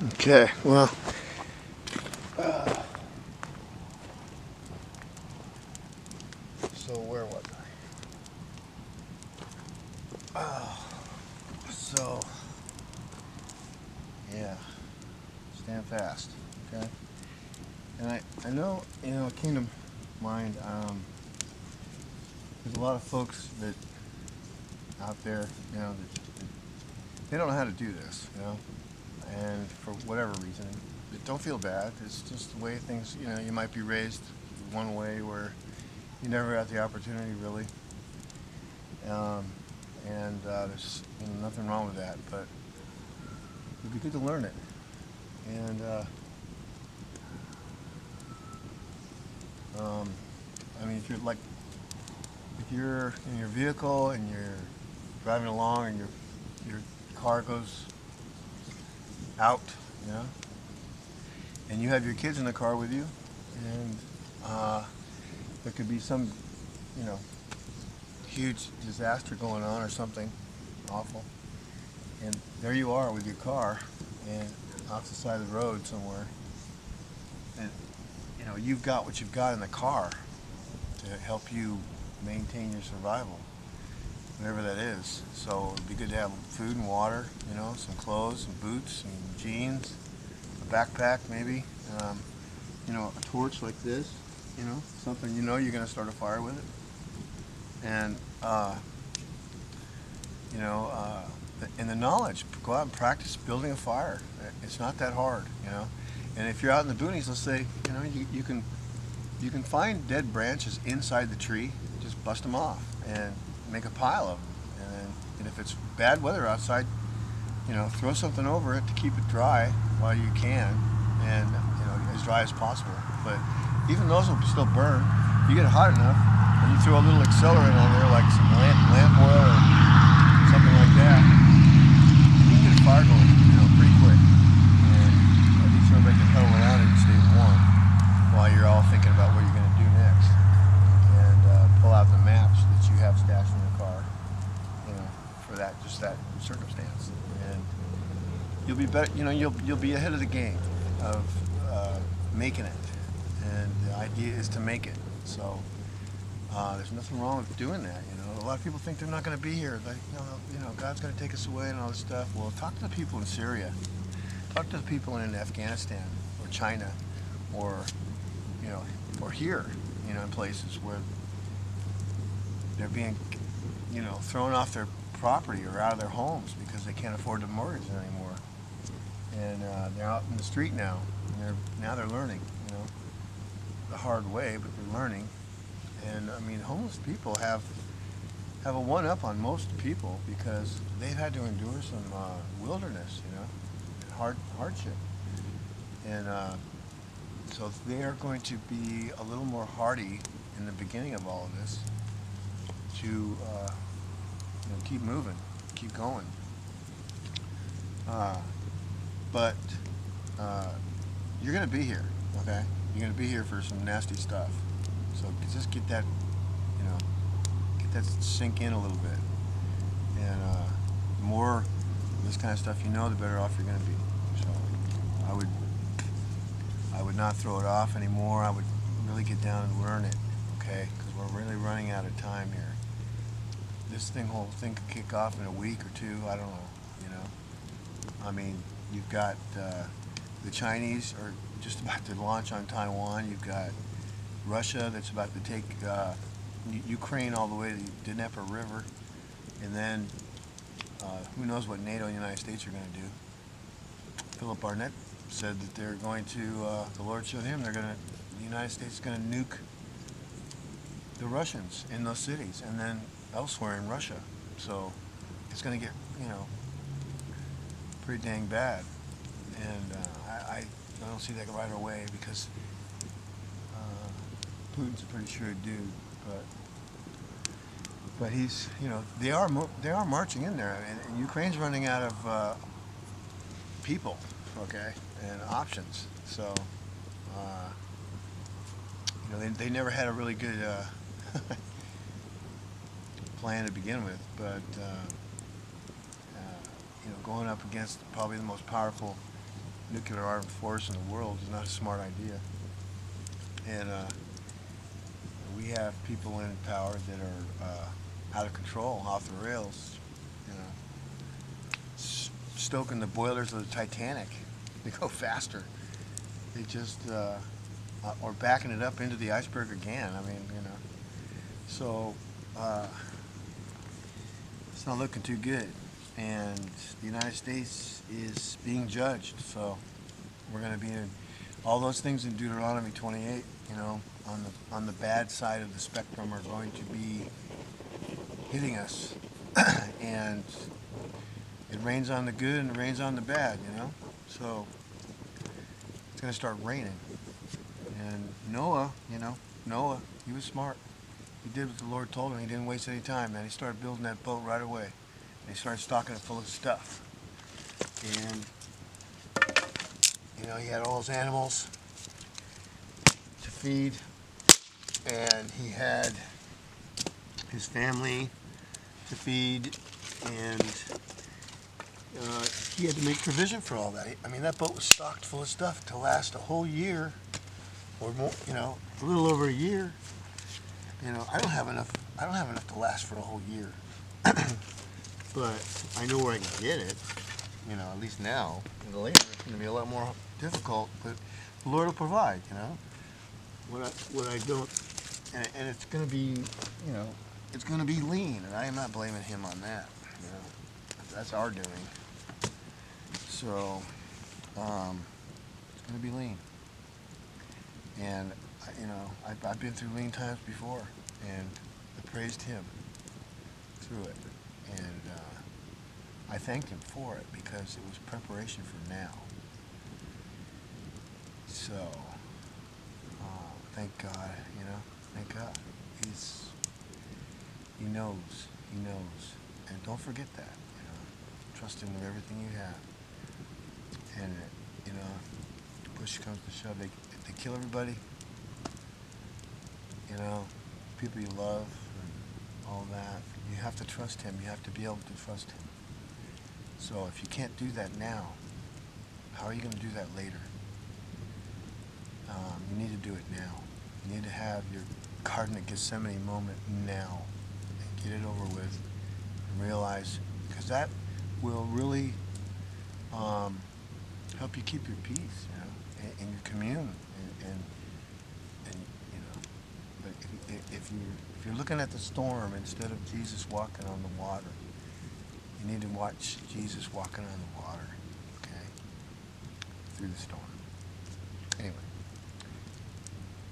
Okay, well, so where was I? So, yeah, stand fast, okay? And I know, it came to mind, there's a lot of folks that out there, that they don't know how to do this, and for whatever reason, don't feel bad. It's just the way things, you might be raised one way where you never got the opportunity really. Um, and there's nothing wrong with that, but it'd be good to learn it. And um, I mean, if you're in your vehicle and you're driving along and your car goes out, you know, and you have your kids in the car with you, and there could be some, you know, huge disaster going on or something awful, and there you are with your car and off the side of the road somewhere, and you've got what you've got in the car to help you maintain your survival, whatever that is. So it'd be good to have food and water, some clothes, some boots, some jeans, a backpack maybe, a torch like this, something you're going to start a fire with it, and you know, uh, and the knowledge. Go out and practice building a fire. It's not that hard. And if you're out in the boonies, let's say, you can find dead branches inside the tree. Just bust them off and make a pile of them. And if it's bad weather outside, throw something over it to keep it dry while you can, and as dry as possible. But even those will still burn. You get it hot enough, and you throw a little accelerant on there, like some lamp oil or something like that. You can get a fire going, pretty quick. And at least everybody can huddle around it and stay warm while you're all thinking about what you're going to do next. And pull out the maps that you have stashed in your car, for that circumstance. And you'll be better. You'll be ahead of the game of making it. And the idea is to make it. So there's nothing wrong with doing that. A lot of people think they're not going to be here. Like, God's going to take us away and all this stuff. Well, talk to the people in Syria. Talk to the people in Afghanistan or China, or or here, in places where they're being, thrown off their property or out of their homes because they can't afford to mortgage it anymore. And they're out in the street now. And they're learning, the hard way, but they're learning. And I mean, homeless people have a one-up on most people because they've had to endure some wilderness, hardship. And so they are going to be a little more hardy in the beginning of all of this to keep moving, keep going. But you're going to be here, okay? You're going to be here for some nasty stuff. So just get that, sink in a little bit. And the more of this kind of stuff the better off you're going to be. So I would not throw it off anymore. I would really get down and learn it, okay? Because we're really running out of time here. This whole thing could kick off in a week or two. I don't know. I mean, you've got the Chinese are just about to launch on Taiwan. You've got Russia that's about to take Ukraine all the way to the Dnieper River, and then who knows what NATO and the United States are going to do. Philip Barnett said that they're going to, the Lord showed him, the United States is going to nuke the Russians in those cities and then elsewhere in Russia. So it's going to get, pretty dang bad. And I don't see that right away because Putin's a pretty shrewd dude, but he's, they are marching in there, and Ukraine's running out of people, okay, and options. So, they never had a really good plan to begin with, but going up against probably the most powerful nuclear armed force in the world is not a smart idea. And we have people in power that are out of control, off the rails, you know, stoking the boilers of the Titanic. They go faster. They just or backing it up into the iceberg again. I mean, you know, so it's not looking too good. And the United States is being judged. So we're going to be in all those things in Deuteronomy 28. You know, on the bad side of the spectrum are going to be hitting us, and it rains on the good and it rains on the bad. You know, so it's going to start raining. And Noah, you know, Noah, he was smart. He did what the Lord told him. He didn't waste any time, man. He started building that boat right away. And he started stocking it full of stuff. And, you know, he had all those animals to feed. And he had his family to feed. And he had to make provision for all that. I mean, that boat was stocked full of stuff to last a whole year or more, you know, a little over a year. You know, I don't have enough to last for a whole year. But I know where I can get it, you know, at least now. And later it's going to be a lot more difficult, but the Lord will provide, you know. What I don't, and it's going to be, you know, it's going to be lean, and I am not blaming him on that, you know. That's our doing. So, it's going to be lean. And, you know, I've been through lean times before, and I praised him through it. And I thanked him for it because it was preparation for now. So, thank God, you know, thank God. He knows, and don't forget that, you know. Trust him with everything you have. And, you know, push comes to shove, they kill everybody, you know, people you love, and all that. You have to trust him. You have to be able to trust him. So if you can't do that now, how are you going to do that later? You need to do it now. You need to have your Garden of Gethsemane moment now and get it over with and realize, because that will really help you keep your peace, you know, and your commune, and you know. But if you're looking at the storm instead of Jesus walking on the water, you need to watch Jesus walking on the water, okay, through the storm. Anyway,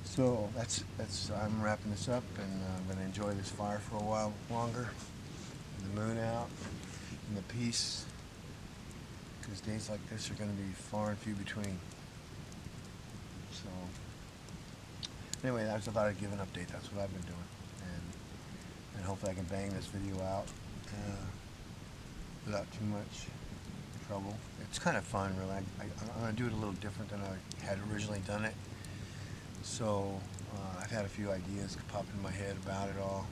so that's I'm wrapping this up, and I'm going to enjoy this fire for a while longer, and the moon out, and the peace, because days like this are going to be far and few between. So anyway, I thought I'd give an update. That's what I've been doing, and hopefully I can bang this video out without too much trouble. It's kind of fun, really. I'm going to do it a little different than I had originally done it. So I've had a few ideas pop in my head about it all,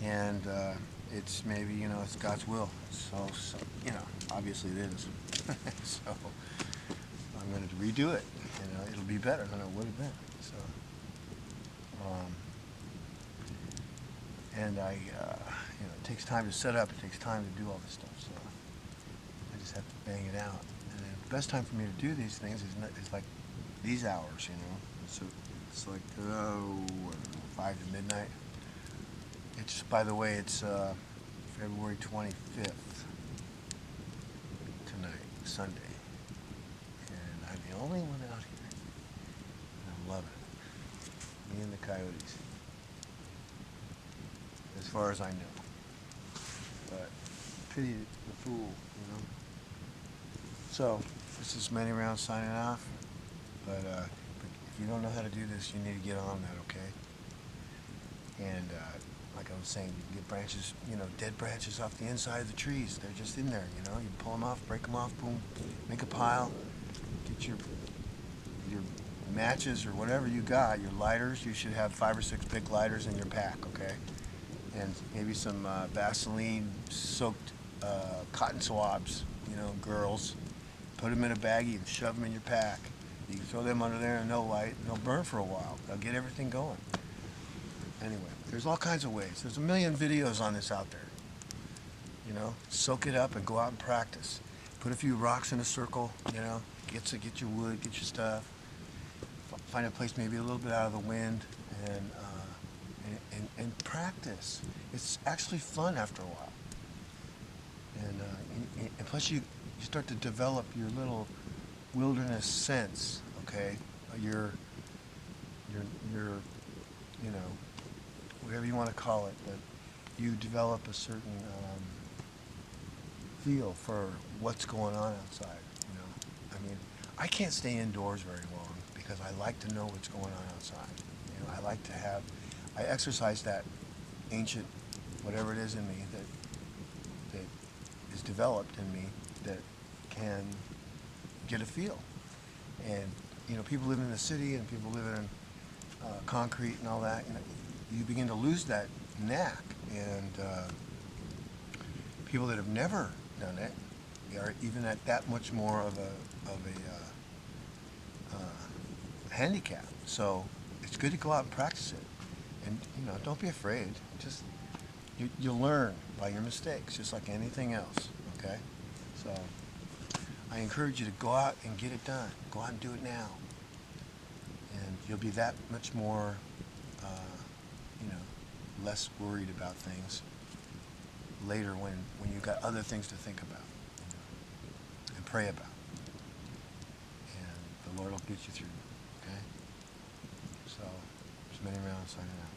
and it's maybe, you know, it's God's will. So you know, obviously it is. So I'm going to redo it. You know, it'll be better than it would have been. So, and you know, it takes time to set up. It takes time to do all this stuff. So I just have to bang it out. And the best time for me to do these things is like these hours. You know, it's like 5 to midnight. It's, by the way, it's February 25th tonight, Sunday, and I'm the only one out here, and I'm loving it. Me and the coyotes, as far as I know. But pity the fool, you know. So this is Many Rounds signing off. But if you don't know how to do this, you need to get on that, okay? And like I was saying, you can get branches, you know, dead branches off the inside of the trees. They're just in there, you know. You pull them off, break them off, boom, make a pile. Get your matches or whatever you got, your lighters. You should have 5 or 6 big lighters in your pack, okay? And maybe some Vaseline-soaked cotton swabs, you know, girls. put them in a baggie and shove them in your pack. You can throw them under there and they'll light and they'll burn for a while. They'll get everything going. Anyway, there's all kinds of ways. There's a million videos on this out there. You know, soak it up and go out and practice. Put a few rocks in a circle, you know, get your wood, get your stuff. Find a place maybe a little bit out of the wind and practice. It's actually fun after a while. And plus you start to develop your little wilderness sense, okay? Your you know, whatever you want to call it, but you develop a certain feel for what's going on outside, you know. I mean, I can't stay indoors very long because I like to know what's going on outside. You know, I exercise that ancient, whatever it is in me that is developed in me that can get a feel. And, you know, people living in the city and people living in concrete and all that, you know, you begin to lose that knack. And people that have never done it are even at that much more of a handicap. So it's good to go out and practice it. And, you know, don't be afraid. Just you'll learn by your mistakes, just like anything else. Okay? So I encourage you to go out and get it done. Go out and do it now. And you'll be that much more, you know, less worried about things later when you've got other things to think about, you know, and pray about. And the Lord will get you through. Okay? So, there's many rounds signing out.